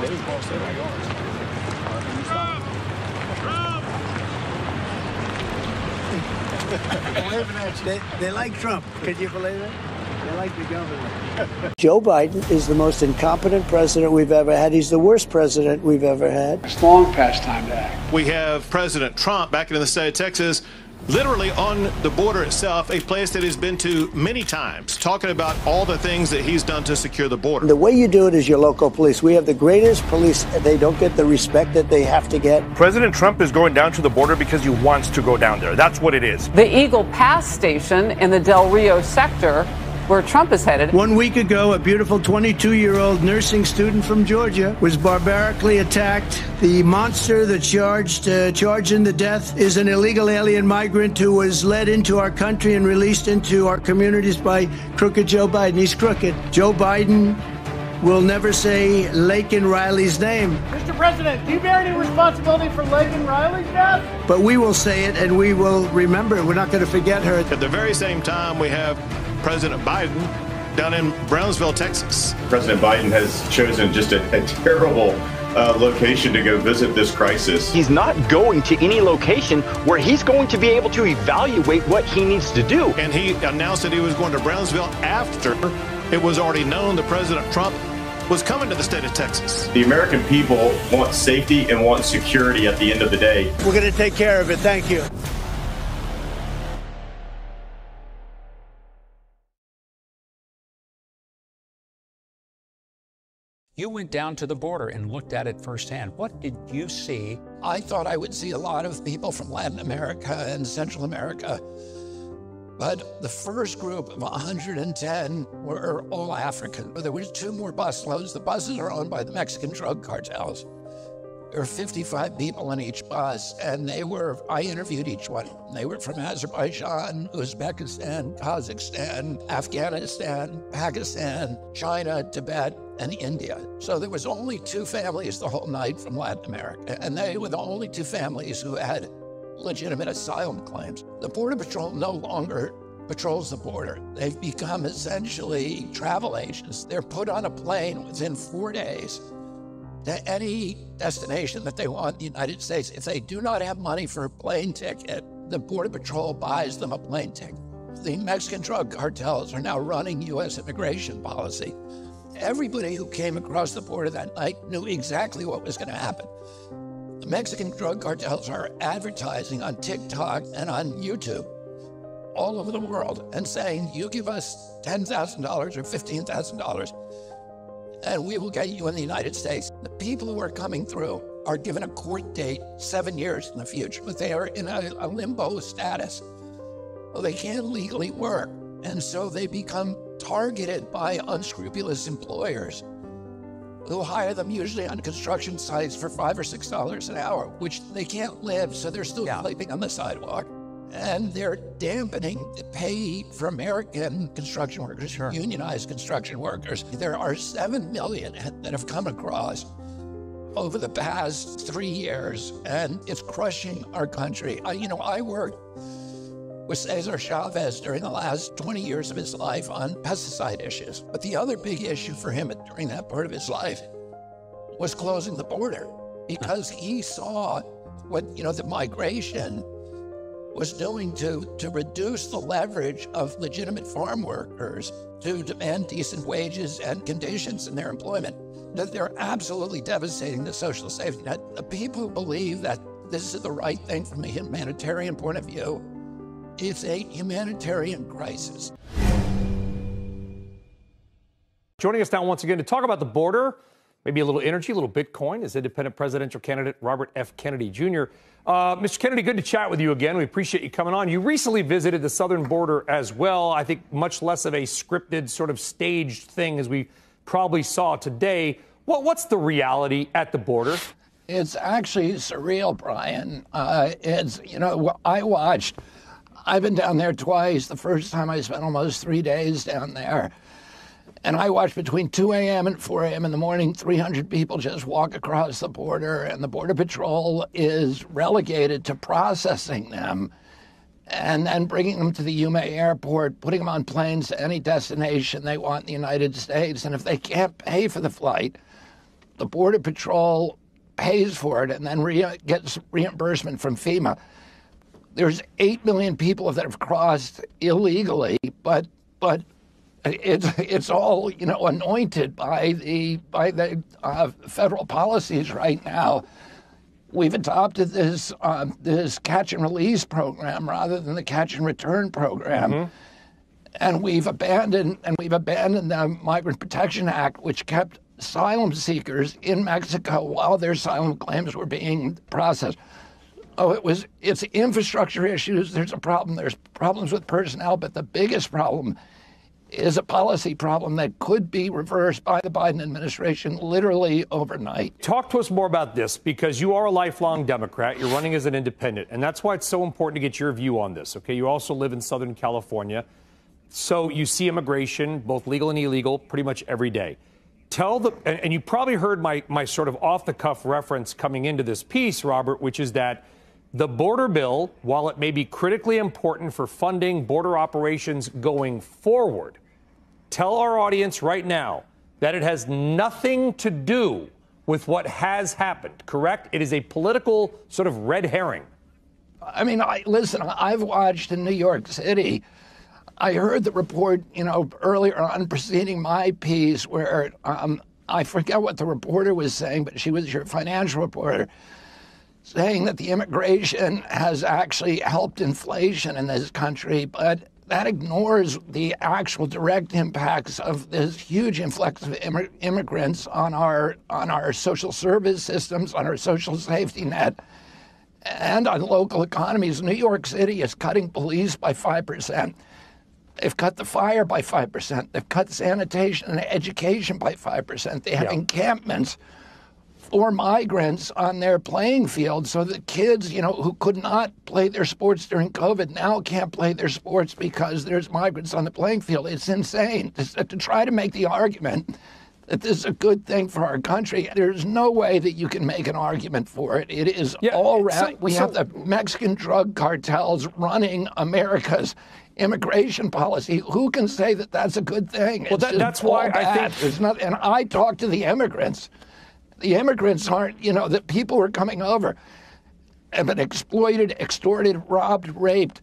baseball stadium like ours. They like Trump. Could you believe it? They like the governor. Joe Biden is the most incompetent president we've ever had. He's the worst president we've ever had. It's long past time to act. We have President Trump back in the state of Texas, literally on the border itself, a place that he's been to many times, talking about all the things that he's done to secure the border. The way you do it is your local police. We have the greatest police. They don't get the respect that they have to get. President Trump is going down to the border because he wants to go down there. That's what it is. The Eagle Pass station in the Del Rio sector, where Trump is headed. 1 week ago, a beautiful 22-year-old nursing student from Georgia was barbarically attacked. The monster that charged in the death is an illegal alien migrant who was led into our country and released into our communities by crooked Joe Biden. He's crooked. Joe Biden will never say Laken Riley's name. Mr. President, do you bear any responsibility for Laken Riley's death? But we will say it, and we will remember it. We're not going to forget her. At the very same time, we have President Biden down in Brownsville, Texas. President Biden has chosen just a terrible location to go visit this crisis. He's not going to any location where he's going to be able to evaluate what he needs to do. And he announced that he was going to Brownsville after it was already known that President Trump was coming to the state of Texas. The American people want safety and want security at the end of the day. We're going to take care of it. Thank you. You went down to the border and looked at it firsthand. What did you see? I thought I would see a lot of people from Latin America and Central America. But the first group of 110 were all African. There were 2 more busloads. The buses are owned by the Mexican drug cartels. There were 55 people in each bus, and I interviewed each one. They were from Azerbaijan, Uzbekistan, Kazakhstan, Afghanistan, Pakistan, China, Tibet, and India. So there was only 2 families the whole night from Latin America, and they were the only 2 families who had legitimate asylum claims. The Border Patrol no longer patrols the border. They've become essentially travel agents. They're put on a plane within 4 days to any destination that they want in the United States. If they do not have money for a plane ticket, the Border Patrol buys them a plane ticket. The Mexican drug cartels are now running U.S. immigration policy. Everybody who came across the border that night knew exactly what was going to happen. The Mexican drug cartels are advertising on TikTok and on YouTube all over the world and saying, you give us $10,000 or $15,000 and we will get you in the United States. The people who are coming through are given a court date 7 years in the future, but they are in a limbo status. Well, they can't legally work, and so they become targeted by unscrupulous employers who hire them usually on construction sites for $5 or $6 an hour, which they can't live, so they're still sleeping on the sidewalk. And they're dampening the pay for American construction workers, unionized construction workers. There are 7 million that have come across over the past 3 years, and it's crushing our country. I worked with Cesar Chavez during the last 20 years of his life on pesticide issues. But the other big issue for him during that part of his life was closing the border, because he saw what, the migration was doing to reduce the leverage of legitimate farm workers to demand decent wages and conditions in their employment. That they're absolutely devastating the social safety net. The people who believe that this is the right thing from a humanitarian point of view, it's a humanitarian crisis. Joining us now once again to talk about the border, maybe a little energy, a little Bitcoin, is independent presidential candidate Robert F. Kennedy Jr. Mr. Kennedy, good to chat with you again. We appreciate you coming on. You recently visited the southern border as well. I think much less of a scripted, sort of staged thing as we probably saw today. What's the reality at the border? It's actually surreal, Brian. I've been down there twice. The first time I spent almost 3 days down there. And I watched between 2 a.m. and 4 a.m. in the morning, 300 people just walk across the border, and the Border Patrol is relegated to processing them and then bringing them to the Yuma airport, putting them on planes to any destination they want in the United States. And if they can't pay for the flight, the Border Patrol pays for it and then gets reimbursement from FEMA. There's 8 million people that have crossed illegally, but it's all anointed by the federal policies right now. We've adopted this catch and release program rather than the catch and return program. Mm-hmm. And we've abandoned the Migrant Protection Act, which kept asylum seekers in Mexico while their asylum claims were being processed. It's infrastructure issues. There's a problem. There's problems with personnel, but the biggest problem is a policy problem that could be reversed by the Biden administration literally overnight. Talk to us more about this, because you are a lifelong Democrat. You're running as an independent, and that's why it's so important to get your view on this. Okay, you also live in Southern California, so you see immigration, both legal and illegal, pretty much every day. And you probably heard my sort of off-the-cuff reference coming into this piece, Robert, which is that the border bill, while it may be critically important for funding border operations going forward, tell our audience right now that it has nothing to do with what has happened, correct? It is a political sort of red herring. I mean, listen, I've watched in New York City. I heard the report, earlier on preceding my piece where I forget what the reporter was saying, but she was your financial reporter, saying that the immigration has actually helped inflation in this country, but that ignores the actual direct impacts of this huge influx of immigrants on our social service systems, on our social safety net, and on local economies. New York City is cutting police by 5%. They've cut the fire by 5%. They've cut sanitation and education by 5%. They have encampments for migrants on their playing field, so that kids, who could not play their sports during COVID now can't play their sports because there's migrants on the playing field. It's insane to try to make the argument that this is a good thing for our country. There's no way that you can make an argument for it. It is all right. We have the Mexican drug cartels running America's immigration policy. Who can say that that's a good thing? Well, that's why I think it's not. And I talk to the immigrants. The immigrants aren't, the people who are coming over have been exploited, extorted, robbed, raped.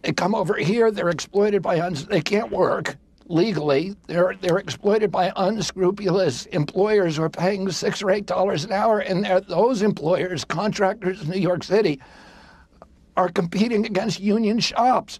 They come over here, they're exploited by they can't work legally. They're exploited by unscrupulous employers who are paying $6 or $8 an hour, and those employers, contractors in New York City, are competing against union shops.